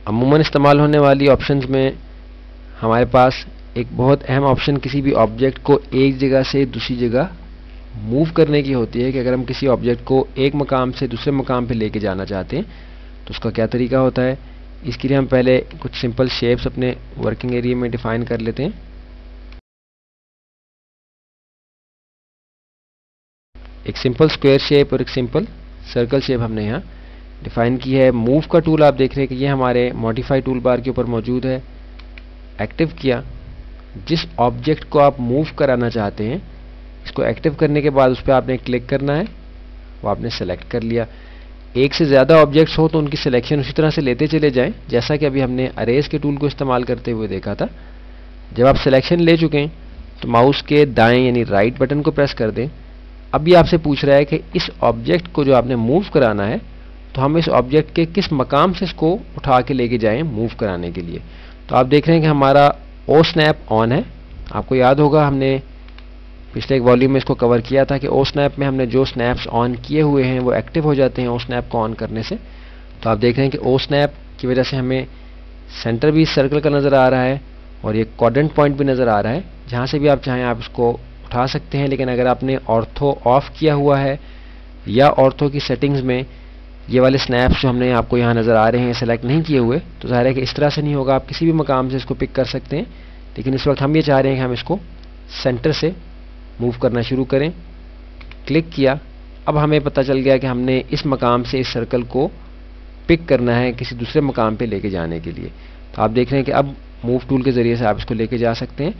अमूमन इस्तेमाल होने वाली ऑप्शंस में हमारे पास एक बहुत अहम ऑप्शन किसी भी ऑब्जेक्ट को एक जगह से दूसरी जगह मूव करने की होती है कि अगर हम किसी ऑब्जेक्ट को एक मकाम से दूसरे मकाम पे लेके जाना चाहते हैं तो उसका क्या तरीका होता है। इसके लिए हम पहले कुछ सिंपल शेप्स अपने वर्किंग एरिया में डिफाइन कर लेते हैं। एक सिंपल स्क्वायर शेप और एक सिंपल सर्कल शेप हमने यहाँ डिफाइन की है। मूव का टूल आप देख रहे हैं कि ये हमारे मॉडिफाई टूल बार के ऊपर मौजूद है। एक्टिव किया, जिस ऑब्जेक्ट को आप मूव कराना चाहते हैं इसको एक्टिव करने के बाद उस पर आपने क्लिक करना है, वो आपने सेलेक्ट कर लिया। एक से ज़्यादा ऑब्जेक्ट्स हो तो उनकी सिलेक्शन उसी तरह से लेते चले जाएं जैसा कि अभी हमने अरेज के टूल को इस्तेमाल करते हुए देखा था। जब आप सिलेक्शन ले चुके हैं तो माउस के दाएं यानी राइट बटन को प्रेस कर दें। अब ये आपसे पूछ रहा है कि इस ऑब्जेक्ट को जो आपने मूव कराना है तो हम इस ऑब्जेक्ट के किस मकाम से इसको उठा के लेके जाएं मूव कराने के लिए। तो आप देख रहे हैं कि हमारा ओ स्नैप ऑन है। आपको याद होगा हमने पिछले एक वॉल्यूम में इसको कवर किया था कि ओ स्नैप में हमने जो स्नैप्स ऑन किए हुए हैं वो एक्टिव हो जाते हैं ओ स्नैप को ऑन करने से। तो आप देख रहे हैं कि ओ स्नैप की वजह से हमें सेंटर भी सर्कल का नज़र आ रहा है और ये क्वाड्रेंट पॉइंट भी नज़र आ रहा है। जहाँ से भी आप चाहें आप इसको उठा सकते हैं, लेकिन अगर आपने ऑर्थो ऑफ किया हुआ है या ऑर्थो की सेटिंग्स में ये वाले स्नैप्स जो हमने आपको यहाँ नज़र आ रहे हैं सेलेक्ट नहीं किए हुए तो ज़ाहिर है कि इस तरह से नहीं होगा। आप किसी भी मकाम से इसको पिक कर सकते हैं, लेकिन इस वक्त हम ये चाह रहे हैं कि हम इसको सेंटर से मूव करना शुरू करें। क्लिक किया, अब हमें पता चल गया कि हमने इस मकाम से इस सर्कल को पिक करना है किसी दूसरे मकाम पे लेके जाने के लिए। तो आप देख रहे हैं कि अब मूव टूल के ज़रिए से आप इसको लेके जा सकते हैं,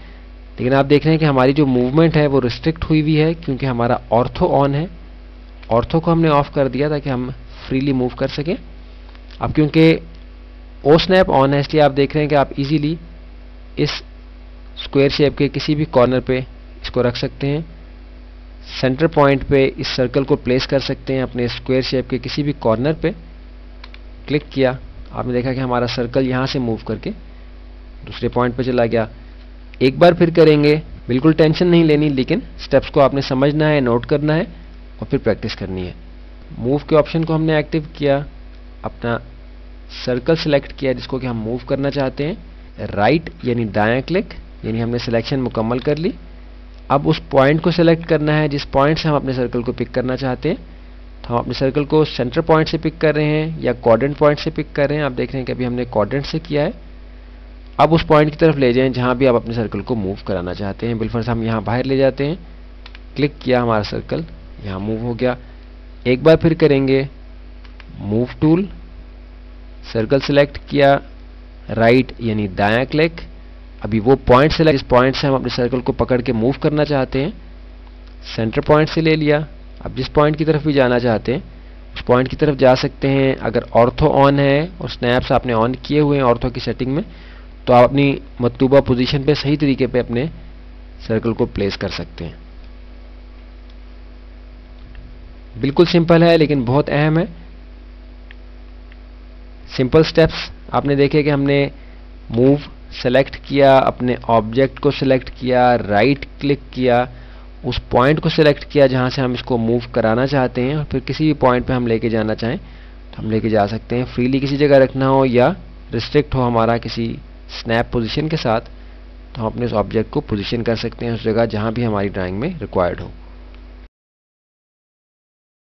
लेकिन आप देख रहे हैं कि हमारी जो मूवमेंट है वो रिस्ट्रिक्ट हुई हुई है क्योंकि हमारा ऑर्थो ऑन है। ऑर्थो को हमने ऑफ कर दिया ताकि हम फ्रीली मूव कर सकें। अब क्योंकि ओ स्नैप ऑन है इसलिए आप देख रहे हैं कि आप इजीली इस स्क्वायर शेप के किसी भी कॉर्नर पे इसको रख सकते हैं। सेंटर पॉइंट पे इस सर्कल को प्लेस कर सकते हैं अपने स्क्वायर शेप के किसी भी कॉर्नर पे। क्लिक किया, आपने देखा कि हमारा सर्कल यहाँ से मूव करके दूसरे पॉइंट पे चला गया। एक बार फिर करेंगे, बिल्कुल टेंशन नहीं लेनी, लेकिन स्टेप्स को आपने समझना है, नोट करना है और फिर प्रैक्टिस करनी है। मूव के ऑप्शन को हमने एक्टिव किया, अपना सर्कल सेलेक्ट किया जिसको कि हम मूव करना चाहते हैं। राइट यानी दायां क्लिक, यानी हमने सिलेक्शन मुकम्मल कर ली। अब उस पॉइंट को सिलेक्ट करना है जिस पॉइंट से हम अपने सर्कल को पिक करना चाहते हैं। तो हम अपने सर्कल को सेंटर पॉइंट से पिक कर रहे हैं या क्वाड्रेंट पॉइंट से पिक कर रहे हैं। आप देख रहे हैं कि अभी हमने क्वाड्रेंट से किया है। अब उस पॉइंट की तरफ ले जाएं जहां भी आप अपने सर्कल को मूव कराना चाहते हैं। बिलफर्ज हम यहाँ बाहर ले जाते हैं। क्लिक किया, हमारा सर्कल यहाँ मूव हो गया। एक बार फिर करेंगे, मूव टूल, सर्कल सेलेक्ट किया, राइट यानी दायां क्लिक। अभी वो पॉइंट सेलेक्ट जिस पॉइंट से हम अपने सर्कल को पकड़ के मूव करना चाहते हैं, सेंटर पॉइंट से ले लिया। अब जिस पॉइंट की तरफ भी जाना चाहते हैं उस पॉइंट की तरफ जा सकते हैं। अगर ऑर्थो ऑन है और स्नैप्स आपने ऑन किए हुए हैं ऑर्थो की सेटिंग में तो आप अपनी मतलूबा पोजीशन पे सही तरीके पे अपने सर्कल को प्लेस कर सकते हैं। बिल्कुल सिंपल है लेकिन बहुत अहम है। सिंपल स्टेप्स आपने देखे कि हमने मूव सेलेक्ट किया, अपने ऑब्जेक्ट को सिलेक्ट किया, राइट क्लिक किया, उस पॉइंट को सिलेक्ट किया जहां से हम इसको मूव कराना चाहते हैं और फिर किसी भी पॉइंट पे हम लेके जाना चाहें तो हम लेके जा सकते हैं। फ्रीली किसी जगह रखना हो या रिस्ट्रिक्ट हो हमारा किसी स्नैप पोजीशन के साथ तो हम अपने उस ऑब्जेक्ट को पोजीशन कर सकते हैं उस जगह जहां भी हमारी ड्राइंग में रिक्वायर्ड हो।